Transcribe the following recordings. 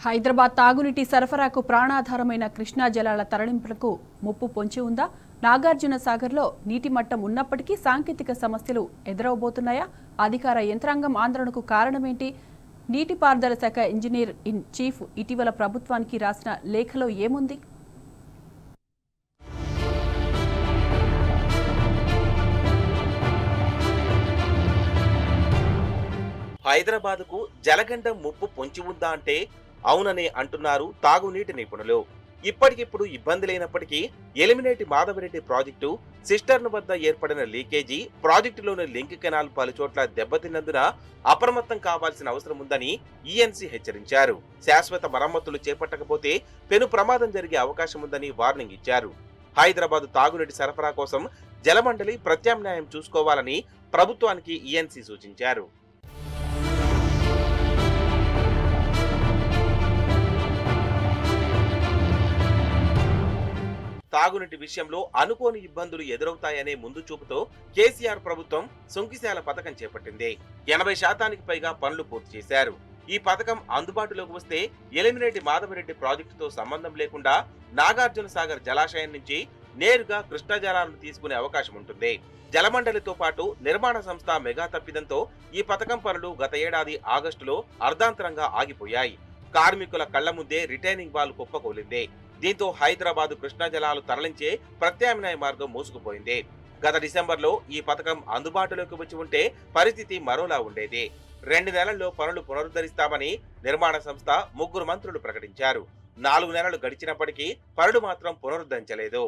హైదరాబాద్ తాగునీటి సరఫరాకు ప్రాణాధారమైన కృష్ణా జలాల తరలింపులకు ముప్పు పొంచి ఉందా? నాగార్జున సాగర్లో నీటి మట్టం ఉన్నప్పటికీ సాంకేతిక సమస్యలు ఎదురవబోతున్నాయా? అధికార యంత్రాంగం ఆందోళనకు కారణమేంటి? నీటిపారుదల శాఖ ఇంజనీర్ ఇన్ చీఫ్ ఇటీవల ప్రభుత్వానికి రాసిన లేఖలో ఏముంది? హైదరాబాద్కు జలగండం ముప్పు పొంచి ఉందా అంటే అవుననే అంటున్నారు తాగునీటి నిపుణులు. ఇప్పటికిప్పుడు ఇబ్బంది లేనప్పటికీ ఎలిమినేటి మాధవరెడ్డి ప్రాజెక్టు సిస్టర్న్ వద్ద ఏర్పడిన లీకేజీ, ప్రాజెక్టులోని లింక్ కెనాల్ పలుచోట్ల దెబ్బతిన్నందున అప్రమత్తం కావాల్సిన అవసరం ఉందని ఈఎన్సీ హెచ్చరించారు. శాశ్వత మరమ్మతులు చేపట్టకపోతే పెను ప్రమాదం జరిగే అవకాశం ఉందని వార్నింగ్ ఇచ్చారు. హైదరాబాద్ తాగునీటి సరఫరా కోసం జలమండలి ప్రత్యామ్నాయం చూసుకోవాలని ప్రభుత్వానికి ఈఎన్సీ సూచించారు. తాగునీటి విషయంలో అనుకోని ఇబ్బందులు ఎదురవుతాయనే ముందు చూపుతో కేసీఆర్ ప్రభుత్వం సుంకిశాల పథకం చేపట్టింది. 80% పైగా పనులు పూర్తి చేశారు. ఈ పథకం అందుబాటులోకి వస్తే ఎలిమినేటి మాధవరెడ్డి ప్రాజెక్టుతో సంబంధం లేకుండా నాగార్జున సాగర్ జలాశయం నుంచి నేరుగా కృష్ణా జలాలను తీసుకునే అవకాశం ఉంటుంది. జలమండలితో పాటు నిర్మాణ సంస్థ మెగా తప్పిదంతో ఈ పథకం పనులు గత ఏడాది ఆగస్టులో అర్ధాంతరంగా ఆగిపోయాయి. కార్మికుల కళ్ల ముందే రిటైనింగ్ వాల్ కుప్పకూలింది. దీంతో హైదరాబాద్ కృష్ణా జలాలు తరలించే ప్రత్యామ్నాయ మార్గం మూసుకుపోయింది. గత డిసెంబర్లో ఈ పథకం అందుబాటులోకి వచ్చి ఉంటే పరిస్థితి మరోలా ఉండేది. 2 నెలల్లో పనులు పునరుద్ధరిస్తామని నిర్మాణ సంస్థ 3 మంత్రులు ప్రకటించారు. 4 నెలలు గడిచినప్పటికీ పనులు మాత్రం పునరుద్ధరించలేదు.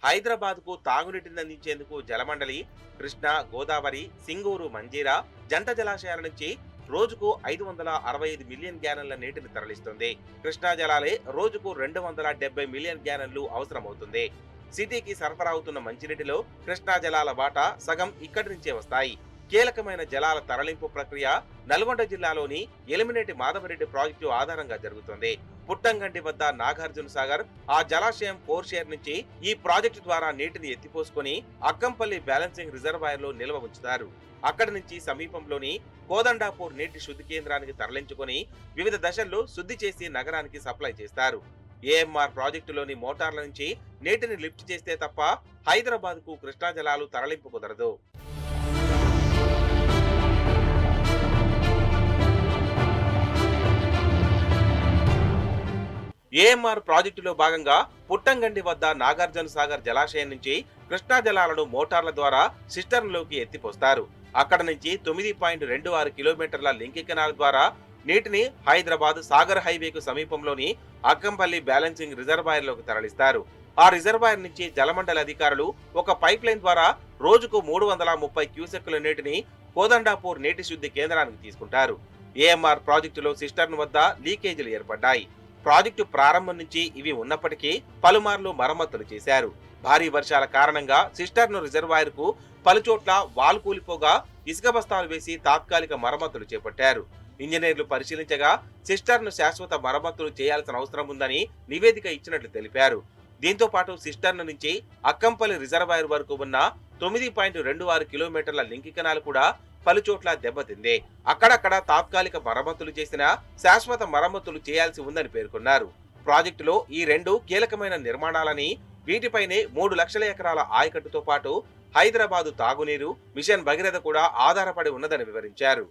హైదరాబాద్ కు తాగునీటిని అందించేందుకు జలమండలి కృష్ణా, గోదావరి, సింగూరు, మంజీరా జంట జలాశయాల నుంచి రోజుకు 565 మిలియన్ గ్యాలన్ల నీటిని తరలిస్తుంది. కృష్ణా జలాలే రోజుకు 270 మిలియన్ గ్యాలన్లు అవసరమవుతుంది. సిటీకి సరఫరా అవుతున్న మంచినీటిలో కృష్ణా జలాల వాటా సగం ఇక్కడి నుంచే వస్తాయి. కీలకమైన జలాల తరలింపు ప్రక్రియ నల్గొండ జిల్లాలోని ఎలిమినేటి మాధవరెడ్డి ప్రాజెక్టు ఆధారంగా జరుగుతుంది. పుట్టంగండి వద్ద నాగార్జున సాగర్ ఆ జలాశయం కోర్షేర్ నుంచి ఈ ప్రాజెక్టు ద్వారా నీటిని ఎత్తిపోసుకుని అక్కంపల్లి బ్యాలెన్సింగ్ రిజర్వాయర్ లో నిల్వ ఉంచుతారు. అక్కడి నుంచి సమీపంలోని కోదండాపూర్ నీటి శుద్ధి కేంద్రానికి తరలించుకొని వివిధ దశల్లో శుద్ధి చేసి నగరానికి సప్లై చేస్తారు. ఏఎంఆర్ ప్రాజెక్టులోని మోటార్ల నుంచి నీటిని లిఫ్ట్ చేస్తే తప్ప హైదరాబాద్ కు కృష్ణా జలాలు తరలింపు కుదరదు. ఏఎంఆర్ ప్రాజెక్టులో భాగంగా పుట్టంగండి వద్ద నాగార్జున సాగర్ జలాశయం నుంచి కృష్ణా జలాలను మోటార్ల ద్వారా సిస్టర్న్లోకి ఎత్తిపోస్తారు. అక్కడ నుంచి 9.26 కిలోమీటర్ల లింక్ కెనాల్ ద్వారా నీటిని హైదరాబాద్ సాగర్ హైవేకు సమీపంలోని అక్కంపల్లి బ్యాలెన్సింగ్ రిజర్వాయర్ లోకి తరలిస్తారు. ఆ రిజర్వాయర్ నుంచి జలమండలి అధికారులు ఒక పైప్ లైన్ ద్వారా రోజుకు 330 క్యూసెక్కుల నీటిని కోదండాపూర్ నీటి శుద్ధి కేంద్రానికి తీసుకుంటారు. ఏఎంఆర్ ప్రాజెక్టులో సిస్టర్న్ వద్ద లీకేజీలు ఏర్పడ్డాయి. ప్రాజెక్టు ప్రారంభం నుంచి ఇవి ఉన్నప్పటికీ పలుమార్లు మరమ్మతులు చేశారు. భారీ వర్షాల కారణంగా సిస్టర్న్ రిజర్వాయర్ కు పలుచోట్ల వాల్ కూలిపోగా ఇసుక బస్తాలు వేసి తాత్కాలిక మరమ్మతులు చేపట్టారు. ఇంజనీర్లు పరిశీలించగా సిస్టర్ను శాశ్వత మరమ్మతులు చేయాల్సిన అవసరం ఉందని నివేదిక ఇచ్చినట్లు తెలిపారు. దీంతో పాటు సిస్టర్న్ నుంచి అక్కంపల్లి రిజర్వాయర్ వరకు ఉన్న 9.26 కిలోమీటర్ల లింక్ కెనాల్ కూడా పలుచోట్ల దెబ్బతింది. అక్కడక్కడ తాత్కాలిక మరమ్మతులు చేసినా శాశ్వత మరమ్మతులు చేయాల్సి ఉందని పేర్కొన్నారు. ప్రాజెక్టులో ఈ 2 కీలకమైన నిర్మాణాలని, వీటిపైనే 3 లక్షల ఎకరాల ఆయకట్టుతో పాటు హైదరాబాదు తాగునీరు మిషన్ భగీరథ కూడా ఆధారపడి ఉన్నదని వివరించారు.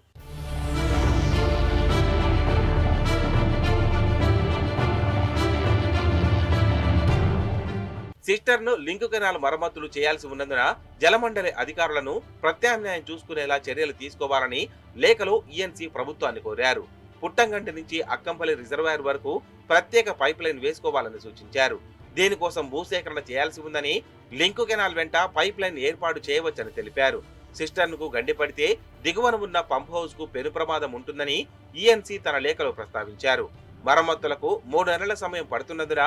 సిస్టర్ను లింక్ కెనాల్ మరమ్మతులు చేయాల్సి ఉన్నందున జలమండలి అధికారులను ప్రత్యామ్నాయం చూసుకునేలా చర్యలు తీసుకోవాలని లేఖలో ఈఎన్సీ ప్రభుత్వాన్ని కోరారు. పుట్టంగంటి నుంచి అక్కంపల్లి రిజర్వాయర్ వరకు ప్రత్యేక పైప్ లైన్ వేసుకోవాలని సూచించారు. దీనికోసం భూసేకరణ చేయాల్సి ఉందని, లింక్ కెనాల్ వెంట పైప్ లైన్ ఏర్పాటు చేయవచ్చని తెలిపారు. సిస్టర్ను గండిపడితే దిగువన ఉన్న పంప్ హౌస్ కు పెను ప్రమాదం ఉంటుందని ఈఎన్సీ తన లేఖలో ప్రస్తావించారు. మరమ్మతులకు 3 నెలల సమయం పడుతున్నందున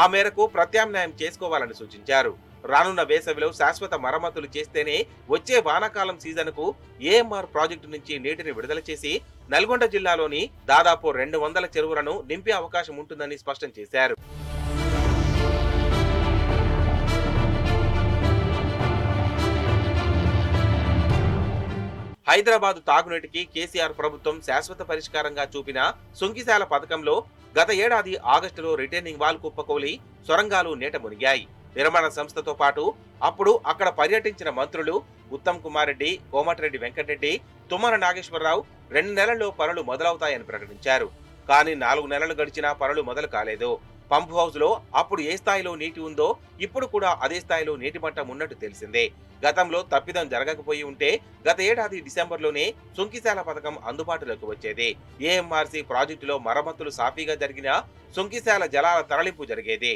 ఆ మేరకు ప్రత్యామ్నాయం చేసుకోవాలని సూచించారు. రానున్న వేసవిలో శాశ్వత మరమ్మతులు చేస్తేనే వచ్చే వానాకాలం సీజన్ కు ఏఎంఆర్ ప్రాజెక్టు నుంచి నీటిని విడుదల చేసి నల్గొండ జిల్లాలోని దాదాపు 200 చెరువులను నింపే అవకాశం ఉంటుందని స్పష్టం చేశారు. హైదరాబాద్ తాగునీటికి కేసీఆర్ ప్రభుత్వం శాశ్వత పరిష్కారంగా చూపిన సుంకిశాల పథకంలో గత ఏడాది ఆగస్టులో రిటైనింగ్ వాల్ కుప్పకూలి సొరంగాలు నీట మునిగాయి. నిర్మాణ సంస్థతో పాటు అప్పుడు అక్కడ పర్యటించిన మంత్రులు ఉత్తమ్ కుమార్ రెడ్డి, కోమటిరెడ్డి వెంకటరెడ్డి, తుమ్మల నాగేశ్వరరావు 2 నెలల్లో పనులు మొదలవుతాయని ప్రకటించారు. కానీ 4 నెలలు గడిచినా పనులు మొదలు కాలేదు. పంప్ హౌస్ లో అప్పుడు ఏ స్థాయిలో నీటి ఉందో ఇప్పుడు కూడా అదే స్థాయిలో నీటి మట్టం ఉన్నట్టు తెలిసిందే. గతంలో తప్పిదం జరగకపోయి ఉంటే గత ఏడాది డిసెంబర్లోనే సుంకిశాల పథకం అందుబాటులోకి వచ్చేది. ఏఎంఆర్సీ ప్రాజెక్టులో మరమ్మతులు సాఫీగా జరిగినా సుంకిశాల జలాల తరలింపు జరిగేది.